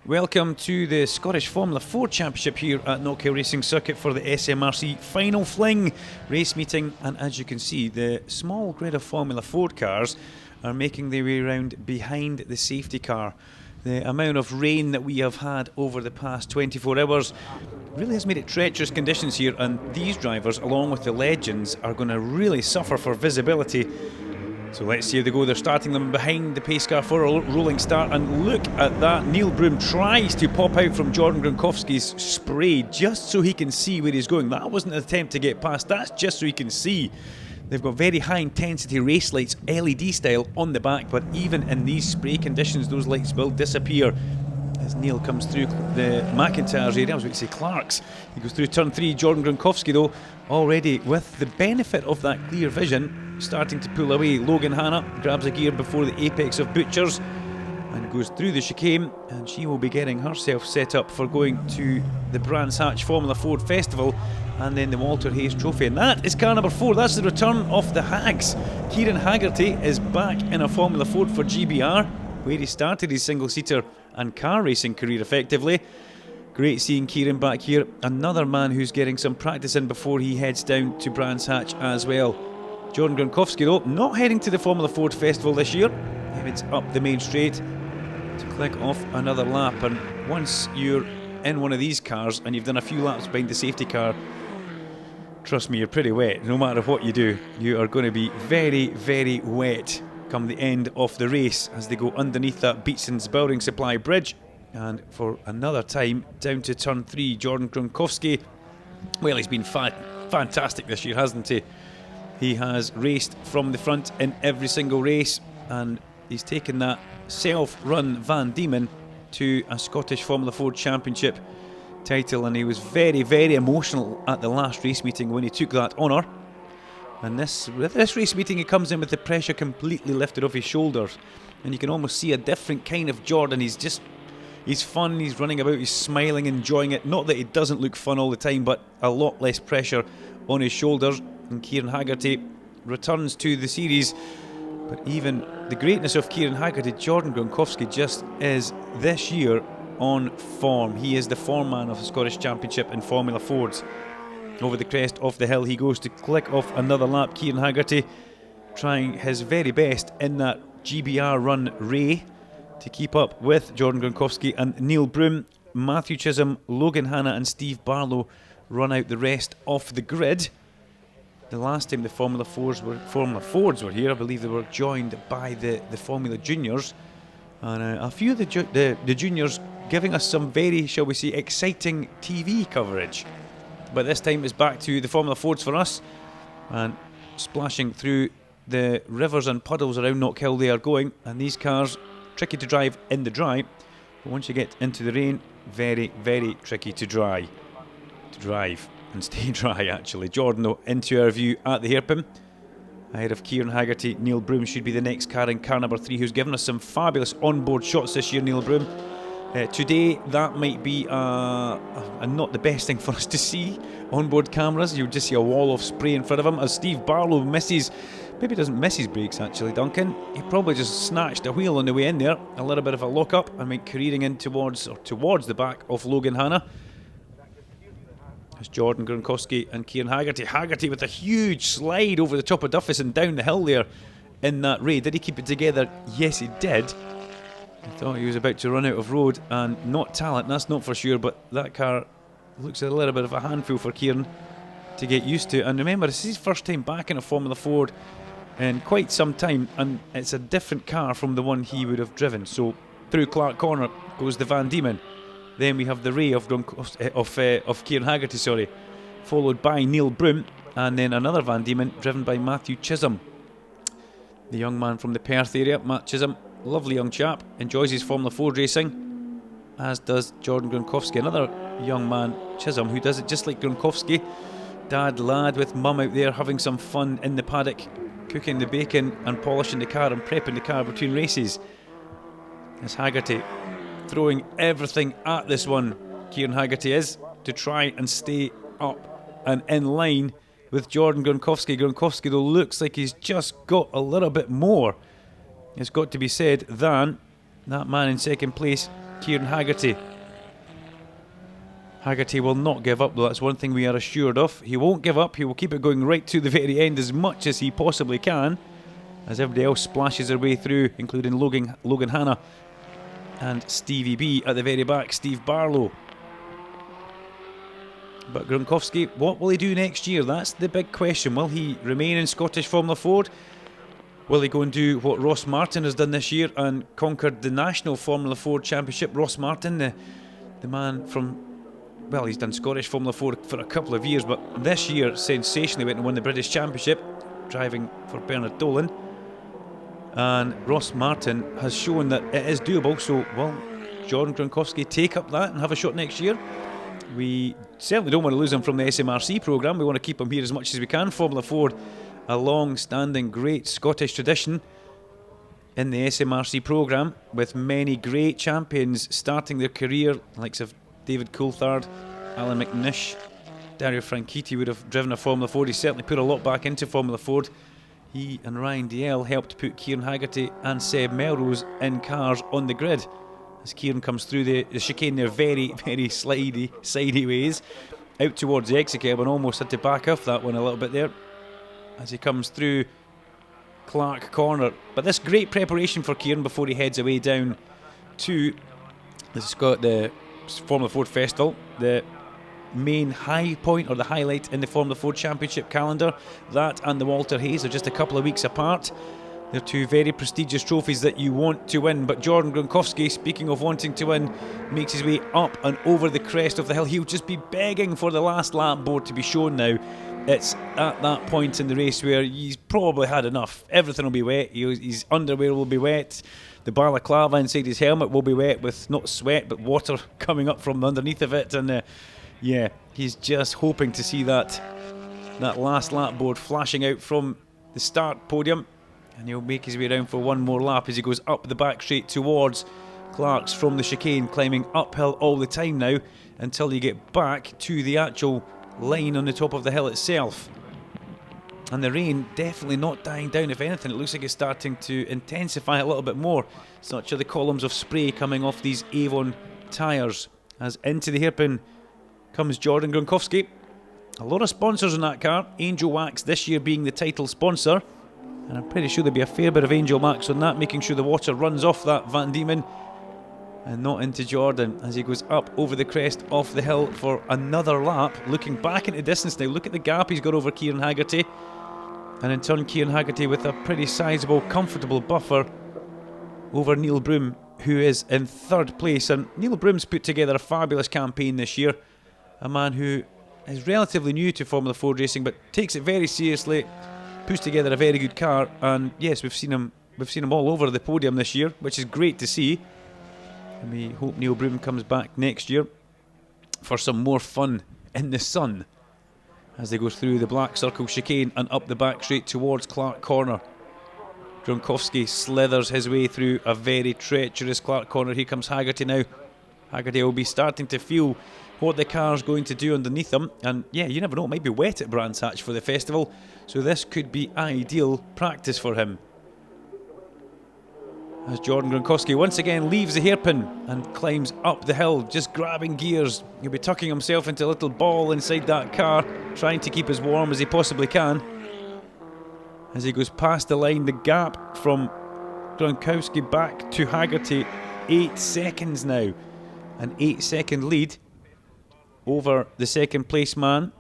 Welcome to the Scottish Formula 4 Championship here at Knockhill Racing Circuit for the SMRC Final Fling race meeting. And as you can see, the small grid of Formula 4 cars are making their way around behind the safety car. The amount of rain that we have had over the past 24 hours really has made it treacherous conditions here, and these drivers, along with the legends, are going to really suffer for visibility. So let's see how they go. They're starting them behind the pace car for a rolling start, and look at that. Neil Broom tries to pop out from Jordan Gronkowski's spray just so he can see where he's going. That wasn't an attempt to get past, that's just so he can see. They've got very high intensity race lights, LED style, on the back, but even in these spray conditions those lights will disappear as Neil comes through the McIntyre's area. I was going to say Clark's. He goes through turn 3. Jordan Gronkowski, though, already with the benefit of that clear vision, starting to pull away. Logan Hanna grabs a gear before the apex of Butchers and goes through the chicane, and she will be getting herself set up for going to the Brands Hatch Formula Ford Festival and then the Walter Hayes Trophy. And that is car number 4. That's the return of the Hags. Kieran Haggerty is back in a Formula Ford for GBR, where he started his single-seater and car racing career effectively. Great seeing Kieran back here. Another man who's getting some practice in before he heads down to Brands Hatch as well. Jordan Gronkowski, though, not heading to the Formula Ford Festival this year. He heads up the main straight to click off another lap. And once you're in one of these cars and you've done a few laps behind the safety car, trust me, you're pretty wet. No matter what you do, you are going to be very, very wet come the end of the race as they go underneath that Beatson's Building Supply Bridge. And for another time, down to turn 3, Jordan Gronkowski. Well, he's been fantastic this year, hasn't he? He has raced from the front in every single race, and he's taken that self-run Van Diemen to a Scottish Formula 4 Championship title, and he was very, very emotional at the last race meeting when he took that honour. And with this race meeting, he comes in with the pressure completely lifted off his shoulders, and you can almost see a different kind of Jordan. He's fun, he's running about, he's smiling, enjoying it. Not that it doesn't look fun all the time, but a lot less pressure on his shoulders. And Kieran Haggerty returns to the series. But even the greatness of Kieran Haggerty, Jordan Gronkowski just is this year on form. He is the form man of the Scottish Championship in Formula Fords. Over the crest of the hill he goes to click off another lap. Kieran Haggerty trying his very best in that GBR run Ray to keep up with Jordan Gronkowski and Neil Broom. Matthew Chisholm, Logan Hanna and Steve Barlow run out the rest of the grid. The last time the Formula Fords were here, I believe they were joined by the Formula Juniors, and a few of the juniors giving us some very, shall we say, exciting TV coverage. But this time it's back to the Formula Fords for us, and splashing through the rivers and puddles around Knockhill they are going, and these cars tricky to drive in the dry, but once you get into the rain, very, very tricky to drive and stay dry actually. Jordan, though, into our view at the hairpin. Ahead of Kieran Haggerty, Neil Broom should be the next car in car number 3, who's given us some fabulous onboard shots this year, Neil Broom. Today, that might be not the best thing for us to see. Onboard cameras, you'll just see a wall of spray in front of him as Steve Barlow maybe doesn't miss his brakes actually, Duncan. He probably just snatched a wheel on the way in there. A little bit of a lock-up and went careering in towards the back of Logan Hanna. As Jordan Gronkowski and Kieran Haggerty. Haggerty with a huge slide over the top of Duffus and down the hill there in that raid. Did he keep it together? Yes, he did. I thought he was about to run out of road, and not talent, that's not for sure, but that car looks a little bit of a handful for Kieran to get used to. And remember, this is his first time back in a Formula Ford in quite some time, and it's a different car from the one he would have driven. So through Clark Corner goes the Van Diemen. Then we have the Ray of Kieran Haggerty, followed by Neil Broom, and then another Van Diemen driven by Matthew Chisholm. The young man from the Perth area, Matt Chisholm, lovely young chap, enjoys his Formula Ford racing, as does Jordan Gronkowski, another young man, Chisholm, who does it just like Gronkowski. Dad, lad with mum out there having some fun in the paddock, cooking the bacon and polishing the car and prepping the car between races. As Haggerty throwing everything at this one, Kieran Haggerty is, to try and stay up and in line with Jordan Gronkowski. Gronkowski, though, looks like he's just got a little bit more, it's got to be said, than that man in second place, Kieran Haggerty. Haggerty will not give up, though. That's one thing we are assured of. He won't give up. He will keep it going right to the very end as much as he possibly can, as everybody else splashes their way through, including Logan Hanna and Stevie B at the very back, Steve Barlow. But Gronkowski, what will he do next year? That's the big question. Will he remain in Scottish Formula Ford? Will he go and do what Ross Martin has done this year and conquered the National Formula Ford Championship? Ross Martin, the man from... well, he's done Scottish Formula Ford for a couple of years, but this year, sensationally, went and won the British Championship, driving for Bernard Dolan. And Ross Martin has shown that it is doable, so will Jordan Gronkowski take up that and have a shot next year? We certainly don't want to lose him from the SMRC programme. We want to keep him here as much as we can. Formula Ford, a long-standing, great Scottish tradition in the SMRC programme, with many great champions starting their career, likes of David Coulthard, Alan McNish, Dario Franchitti would have driven a Formula Ford. He certainly put a lot back into Formula Ford. He and Ryan Dalziel helped put Kieran Haggerty and Seb Melrose in cars on the grid. As Kieran comes through the chicane there, very, very sidey ways, out towards the exit curb, and almost had to back off that one a little bit there as he comes through Clark Corner. But this great preparation for Kieran before he heads away down to the Formula Ford Festival, the main high point or the highlight in the Formula Ford Championship calendar. That and the Walter Hayes are just a couple of weeks apart. They're two very prestigious trophies that you want to win. But Jordan Gronkowski, speaking of wanting to win, makes his way up and over the crest of the hill. He'll just be begging for the last lap board to be shown now. It's at that point in the race where he's probably had enough. Everything will be wet. His underwear will be wet. The balaclava inside his helmet will be wet with not sweat but water coming up from underneath of it. And yeah, he's just hoping to see that last lap board flashing out from the start podium. And he'll make his way around for one more lap as he goes up the back straight towards Clark's from the chicane, climbing uphill all the time now until you get back to the actual line on the top of the hill itself. And the rain definitely not dying down. If anything, it looks like it's starting to intensify a little bit more. Such are the columns of spray coming off these Avon tyres. As into the hairpin comes Jordan Gronkowski. A lot of sponsors on that car. Angel Wax this year being the title sponsor. And I'm pretty sure there'll be a fair bit of Angel Wax on that, making sure the water runs off that Van Diemen and not into Jordan as he goes up over the crest off the hill for another lap. Looking back into distance now, look at the gap he's got over Kieran Haggerty. And in turn, Kieran Haggerty with a pretty sizable, comfortable buffer over Neil Broom, who is in third place. And Neil Broom's put together a fabulous campaign this year. A man who is relatively new to Formula Ford racing, but takes it very seriously, puts together a very good car. And yes, we've seen him all over the podium this year, which is great to see. And we hope Neil Broom comes back next year for some more fun in the sun as they go through the Black Circle chicane and up the back straight towards Clark Corner. Gronkowski slithers his way through a very treacherous Clark Corner. Here comes Haggerty now. Haggerty will be starting to feel what the car's going to do underneath him. And yeah, you never know, it might be wet at Brands Hatch for the festival, so this could be ideal practice for him. As Jordan Gronkowski once again leaves the hairpin and climbs up the hill, just grabbing gears. He'll be tucking himself into a little ball inside that car, trying to keep as warm as he possibly can. As he goes past the line, the gap from Gronkowski back to Haggerty, 8 seconds now. An 8-second lead over the second place man.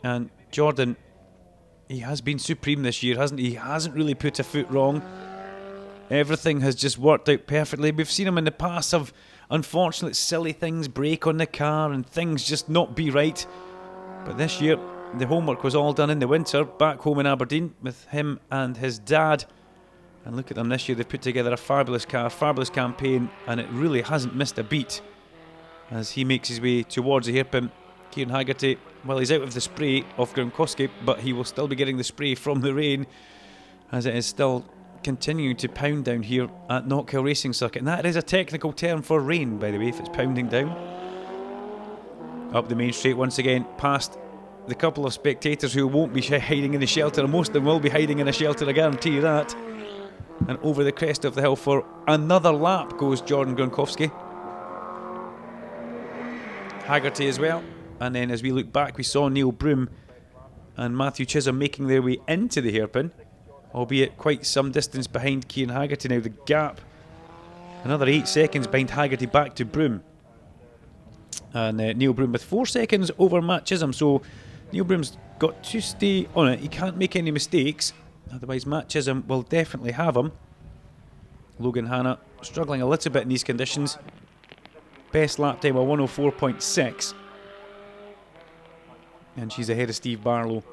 And Jordan, he has been supreme this year, hasn't he? He hasn't really put a foot wrong. Everything has just worked out perfectly. We've seen him in the past have unfortunate silly things break on the car and things just not be right. But this year, the homework was all done in the winter, back home in Aberdeen with him and his dad. And look at them this year, they've put together a fabulous car, fabulous campaign, and it really hasn't missed a beat. As he makes his way towards the hairpin, Kieran Haggerty, well, he's out of the spray of Gronkowski, but he will still be getting the spray from the rain. as it is still continuing to pound down here at Knockhill Racing Circuit. And that is a technical term for rain, by the way, if it's pounding down. Up the main straight once again, past the couple of spectators who won't be hiding in the shelter, and most of them will be hiding in a shelter, I guarantee you that. And over the crest of the hill for another lap goes Jordan Gronkowski. Haggerty as well. And then as we look back, we saw Neil Broom and Matthew Chisholm making their way into the hairpin, albeit quite some distance behind Cian Haggerty now. The gap, another 8 seconds behind Haggerty back to Broom. And Neil Broom with 4 seconds over Matt Chisholm. So Neil Broom's got to stay on it. He can't make any mistakes, otherwise Matt Chisholm will definitely have him. Logan Hanna struggling a little bit in these conditions. Best lap time of 104.6. And she's ahead of Steve Barlow,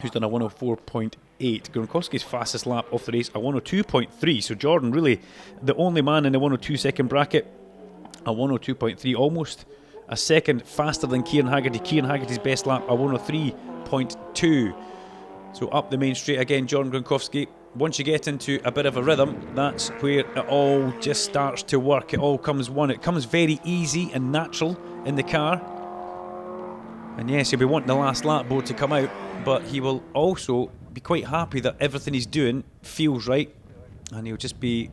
who's done a 104.8. Gronkowski's fastest lap of the race, a 102.3. So Jordan really the only man in the 102 second bracket. A 102.3, almost a second faster than Cian Haggerty. Cian Haggerty's best lap, a 103.2. So up the main straight again, Jordan Gronkowski. Once you get into a bit of a rhythm, that's where it all just starts to work. It all comes one. It comes very easy and natural in the car. And yes, he'll be wanting the last lap board to come out, but he will also be quite happy that everything he's doing feels right. And he'll just be...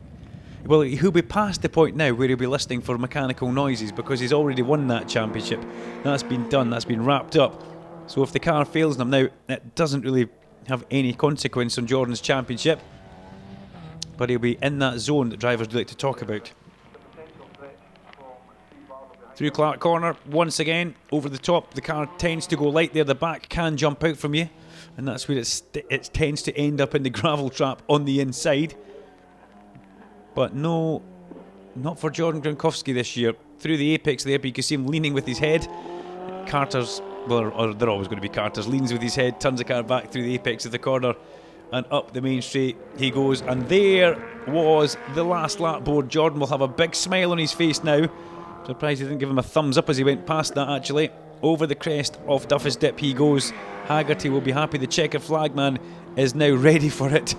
Well, he'll be past the point now where he'll be listening for mechanical noises, because he's already won that championship. That's been done, that's been wrapped up. So if the car fails him now, it doesn't really have any consequence on Jordan's championship. But he'll be in that zone that drivers do like to talk about. Through Clark Corner, once again, over the top. The car tends to go light there. The back can jump out from you, and that's where it tends to end up in the gravel trap on the inside. But no, not for Jordan Gronkowski this year. Through the apex there, but you can see him leaning with his head. Carter's, well, or they're always going to be Carter's, leans with his head, turns the car back through the apex of the corner, and up the main straight he goes. And there was the last lap board. Jordan will have a big smile on his face now. Surprised he didn't give him a thumbs up as he went past that, actually. Over the crest of Duffus Dip he goes. Haggerty will be happy. The checkered flag man is now ready for it,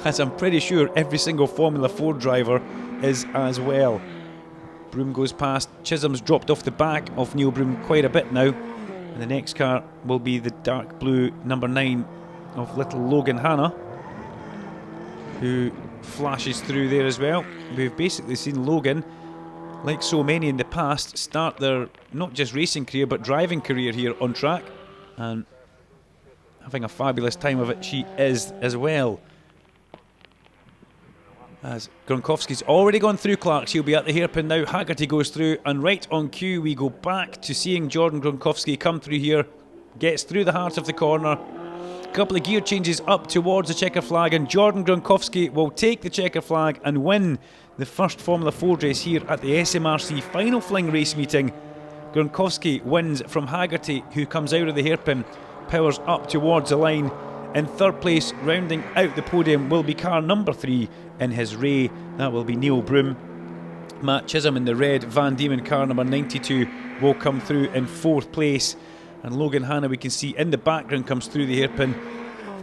as I'm pretty sure every single Formula 4 driver is as well. Broom goes past. Chisholm's dropped off the back of Neil Broom quite a bit now. And the next car will be the dark blue number 9 of little Logan Hanna, who flashes through there as well. We've basically seen Logan, like so many in the past, start their not just racing career but driving career here on track, and having a fabulous time of it she is as well. As Gronkowski's already gone through Clark's, he'll be at the hairpin now. Haggerty goes through, and right on cue we go back to seeing Jordan Gronkowski come through here. Gets through the heart of the corner. A couple of gear changes up towards the checker flag, and Jordan Gronkowski will take the checker flag and win the first Formula 4 race here at the SMRC Final Fling race meeting. Gronkowski wins from Haggerty, who comes out of the hairpin, powers up towards the line. In third place, rounding out the podium, will be car number 3 in his Ray. That will be Neil Broom. Matt Chisholm in the red Van Diemen car number 92 will come through in 4th place. And Logan Hanna, we can see in the background, comes through the hairpin.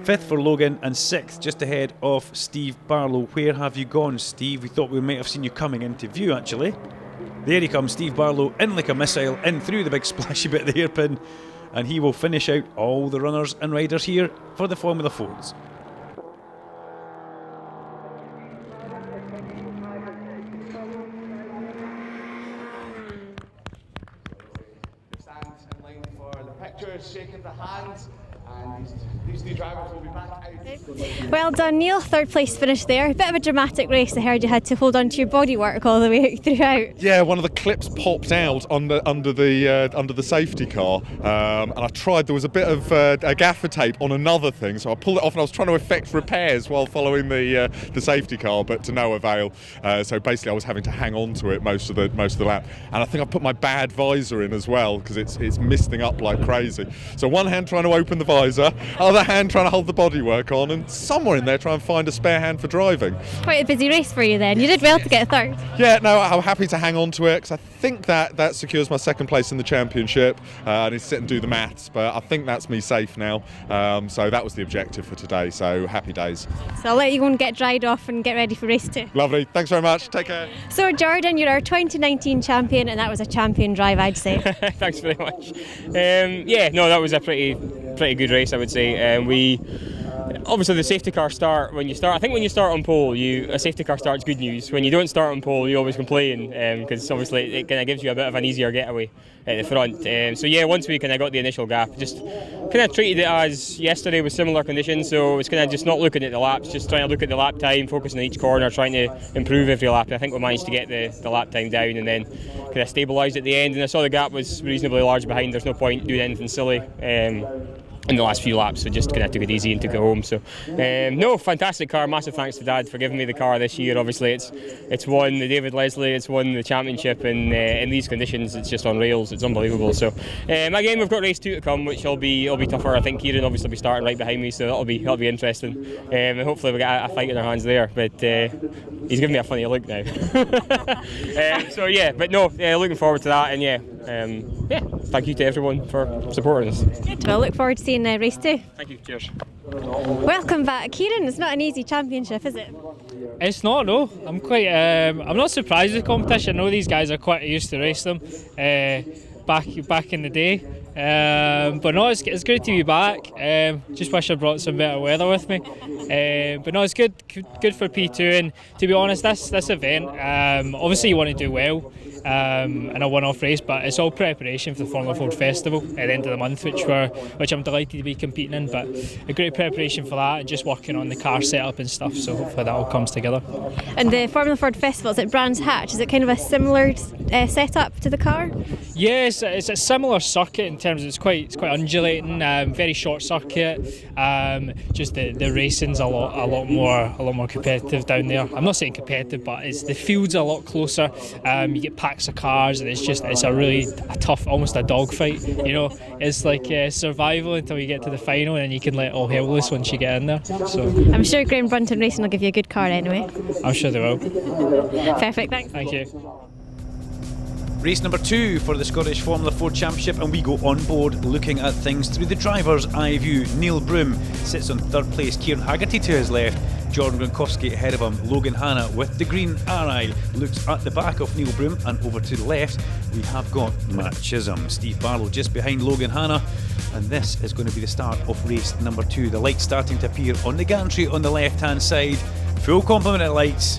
5th for Logan, and 6th just ahead of Steve Barlow. Where have you gone, Steve? We thought we might have seen you coming into view, actually. There he comes, Steve Barlow, in like a missile, in through the big splashy bit of the hairpin. And he will finish out all the runners and riders here for the Formula 4s. Stands in line for the pictures, shaking the hands, and these two drivers will be back out. Well done, Neil. 3rd place finish there. A bit of a dramatic race. I heard you had to hold on to your bodywork all the way throughout. Yeah, one of the clips popped out under the safety car, and I tried. There was a bit of a gaffer tape on another thing, so I pulled it off, and I was trying to effect repairs while following the safety car, but to no avail. So basically, I was having to hang on to it most of the lap, and I think I put my bad visor in as well because it's misting up like crazy. So one hand trying to open the visor, shoulder, other hand trying to hold the bodywork on, and somewhere in there try and find a spare hand for driving. Quite a busy race for you then. You did well to get a third. Yeah, no, I'm happy to hang on to it because I think that secures my second place in the championship. I need to sit and do the maths, but I think that's me safe now. So that was the objective for today, so happy days. So I'll let you go and get dried off and get ready for race 2. Lovely, thanks very much, take care. So Jordan, you're our 2019 champion, and that was a champion drive, I'd say. Thanks very much. Yeah, no, that was a pretty good race, I would say. We obviously the safety car start when you start. I think when you start on pole, a safety car start's good news. When you don't start on pole, you always complain because obviously it kind of gives you a bit of an easier getaway at the front. So yeah, once we kind of got the initial gap, just kind of treated it as yesterday with similar conditions. So it's kind of just not looking at the laps, just trying to look at the lap time, focusing on each corner, trying to improve every lap. I think we managed to get the lap time down and then kind of stabilised at the end. And I saw the gap was reasonably large behind. There's no point doing anything silly in the last few laps, so just kind of took it easy and took it home. So no, fantastic car. Massive thanks to Dad for giving me the car this year. Obviously it's won the David Leslie, it's won the championship, and in these conditions it's just on rails. It's unbelievable. So again, we've got race 2 to come, which will be tougher. I think Kieran obviously will be starting right behind me, so that'll be interesting. And hopefully we get a fight in our hands there. But he's giving me a funny look now. So yeah, but no, looking forward to that. And yeah, thank you to everyone for supporting us. Good. Well, look forward to seeing race 2. Thank you. Cheers. Welcome back, Kieran. It's not an easy championship, is it? It's not, no. I'm quite. I'm not surprised with the competition. I know these guys are quite used to race them back in the day. But no, it's good to be back. Just wish I brought some better weather with me. But no, it's good for P2. And to be honest, this event, obviously you want to do well in a one-off race, but it's all preparation for the Formula Ford Festival at the end of the month, which I'm delighted to be competing in. But a great preparation for that, and just working on the car setup and stuff. So hopefully that all comes together. And the Formula Ford Festival is at Brands Hatch. Is it kind of a similar setup to the car? Yes, it's a similar circuit in terms of it's quite undulating, very short circuit. Just the racing's a lot more competitive down there. I'm not saying competitive, but the field's a lot closer. You get packs of cars, and it's a really tough, almost a dogfight. You know, it's like survival until you get to the final, and then you can let all hell loose once you get in there. So I'm sure Graham Brunton Racing will give you a good car anyway. I'm sure they will. Perfect, thanks. Thank you. Race number 2 for the Scottish Formula 4 Championship, and we go on board looking at things through the driver's eye view. Neil Broom sits on 3rd place, Kieran Haggerty to his left, Jordan Gronkowski ahead of him, Logan Hanna with the green RI looks at the back of Neil Broom, and over to the left we have got Matt Chisholm. Steve Barlow just behind Logan Hanna, and this is going to be the start of race number 2. The lights starting to appear on the gantry on the left hand side, full complement of lights.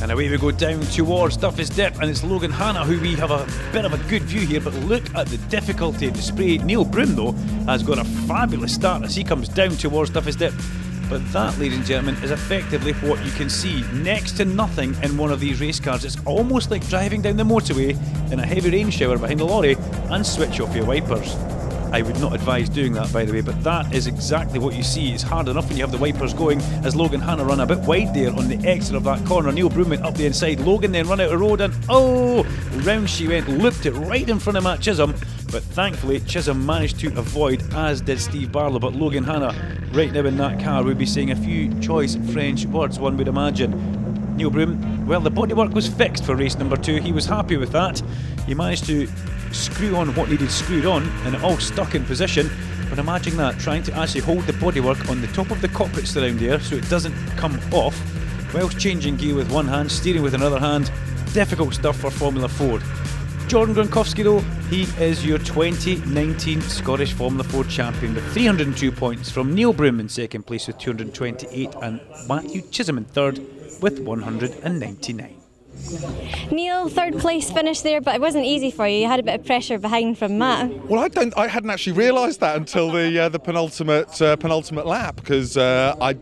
And away we go down towards Duffy's Dip, and it's Logan Hanna who we have a bit of a good view here, but look at the difficulty displayed. Neil Broom though has got a fabulous start as he comes down towards Duffy's Dip. But that, ladies and gentlemen, is effectively what you can see. Next to nothing in one of these race cars. It's almost like driving down the motorway in a heavy rain shower behind a lorry and switch off your wipers. I would not advise doing that, by the way, but that is exactly what you see. It's hard enough when you have the wipers going, as Logan Hanna run a bit wide there on the exit of that corner. Neil Broom went up the inside. Logan then run out of road, and round she went, looped it right in front of Matt Chisholm, but thankfully Chisholm managed to avoid, as did Steve Barlow. But Logan Hanna, right now in that car, would be saying a few choice French words, one would imagine. Neil Broom, well, the bodywork was fixed for race number 2. He was happy with that. He managed to screw on what needed screwed on, and it all stuck in position. But imagine that, trying to actually hold the bodywork on the top of the cockpit surround there so it doesn't come off, whilst changing gear with one hand, steering with another hand. Difficult stuff for Formula Ford. Jordan Gronkowski though, he is your 2019 Scottish Formula 4 champion with 302 points, from Neil Broom in second place with 228 and Matthew Chisholm in third with 199. Neil, 3rd place finish there, but it wasn't easy for you. You had a bit of pressure behind from Matt. Well, I hadn't actually realised that until the penultimate lap, because I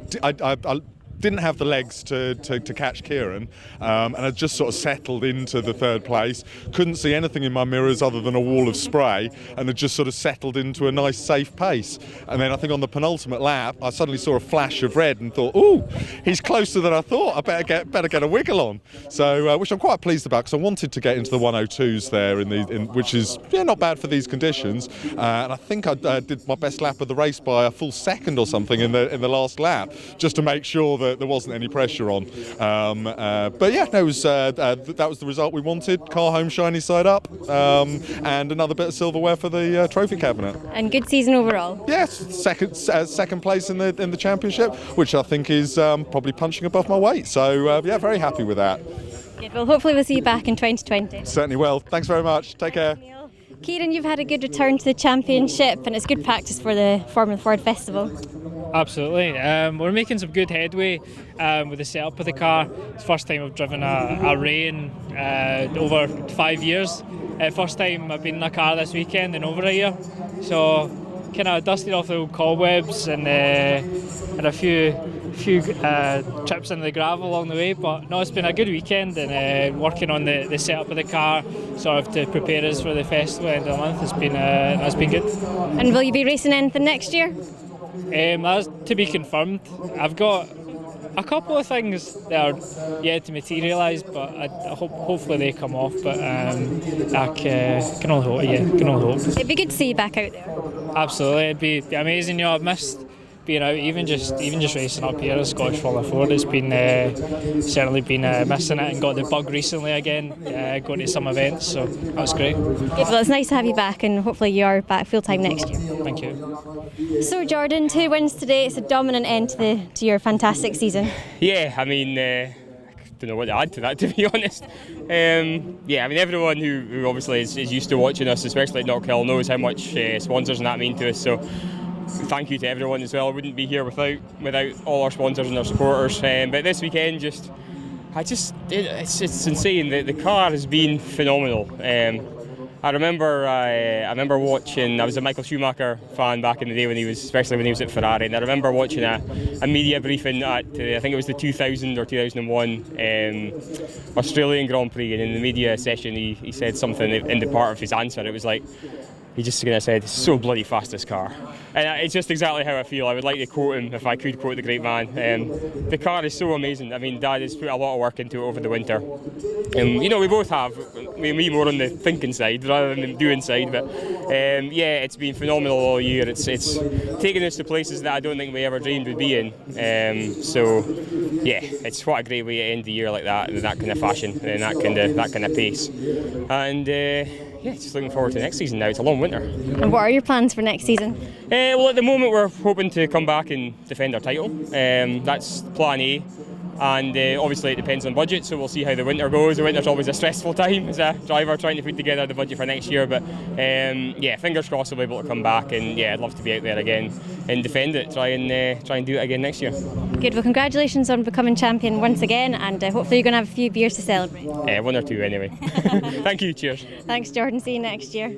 didn't have the legs to catch Kieran, and I just sort of settled into the third place. Couldn't see anything in my mirrors other than a wall of spray, and had just sort of settled into a nice safe pace. And then I think on the penultimate lap I suddenly saw a flash of red and thought, ooh, he's closer than I thought, I better get a wiggle on. So which I'm quite pleased about, because I wanted to get into the 102s there, which is not bad for these conditions. And I think I did my best lap of the race by a full second or something in the last lap, just to make sure that there wasn't any pressure on. But yeah, that was the result we wanted. Car home shiny side up, and another bit of silverware for the trophy cabinet. And good season overall. Yes, second place in the championship, which I think is probably punching above my weight. So yeah, very happy with that. Good. Well, hopefully we'll see you back in 2020. Certainly will. Thanks very much. Take care. Kieran, you've had a good return to the championship, and it's good practice for the Formula Ford Festival. Absolutely. We're making some good headway with the setup of the car. It's the first time I've driven a Ray in over 5 years. First time I've been in a car this weekend in over a year. So kind of dusted off the old cobwebs and had a few trips into the gravel along the way. But no, it's been a good weekend, and working on the setup of the car sort of to prepare us for the festival end of the month has been good. And will you be racing anything next year? That's to be confirmed. I've got a couple of things that are yet to materialise, but I hope hopefully they come off. But I can only hope. Yeah, can only hope. It'd be good to see you back out there. Absolutely, it'd be amazing. I've missed being out, even just racing up here at Scottish Formula Ford. It's been certainly been missing it, and got the bug recently again, going to some events, so that was great. Well, it's nice to have you back, and hopefully you are back full time next year. Thank you. So Jordan, 2 wins today. It's a dominant end to your fantastic season. Yeah, I mean, I don't know what to add to that, to be honest. Yeah, I mean, everyone who obviously is used to watching us, especially at Knockhill, knows how much sponsors and that mean to us. So thank you to everyone as well. I wouldn't be here without all our sponsors and our supporters. But this weekend, it's insane. The car has been phenomenal. I remember watching. I was a Michael Schumacher fan back in the day especially when he was at Ferrari, and I remember watching a media briefing at I think it was the 2000 or 2001 Australian Grand Prix, and in the media session he said something in the part of his answer. It was like, he just kind of said, "So bloody fast, this car." And it's just exactly how I feel. I would like to quote him, if I could quote the great man. The car is so amazing. I mean, Dad has put a lot of work into it over the winter. We both have. Me more on the thinking side rather than the doing side. But yeah, it's been phenomenal all year. It's taken us to places that I don't think we ever dreamed we'd be in. So yeah, it's what a great way to end the year like that, in that kind of fashion, and that kind of pace. And yeah, just looking forward to next season now. It's a long winter. And what are your plans for next season? Well, at the moment we're hoping to come back and defend our title. That's plan A. And obviously it depends on budget, so we'll see how the winter goes. The winter's always a stressful time as a driver, trying to put together the budget for next year. But yeah, fingers crossed we'll be able to come back, and yeah, I'd love to be out there again and defend it. Try and do it again next year. Good. Well, congratulations on becoming champion once again, and hopefully you're going to have a few beers to celebrate. 1 or 2 anyway. Thank you. Cheers. Thanks, Jordan. See you next year.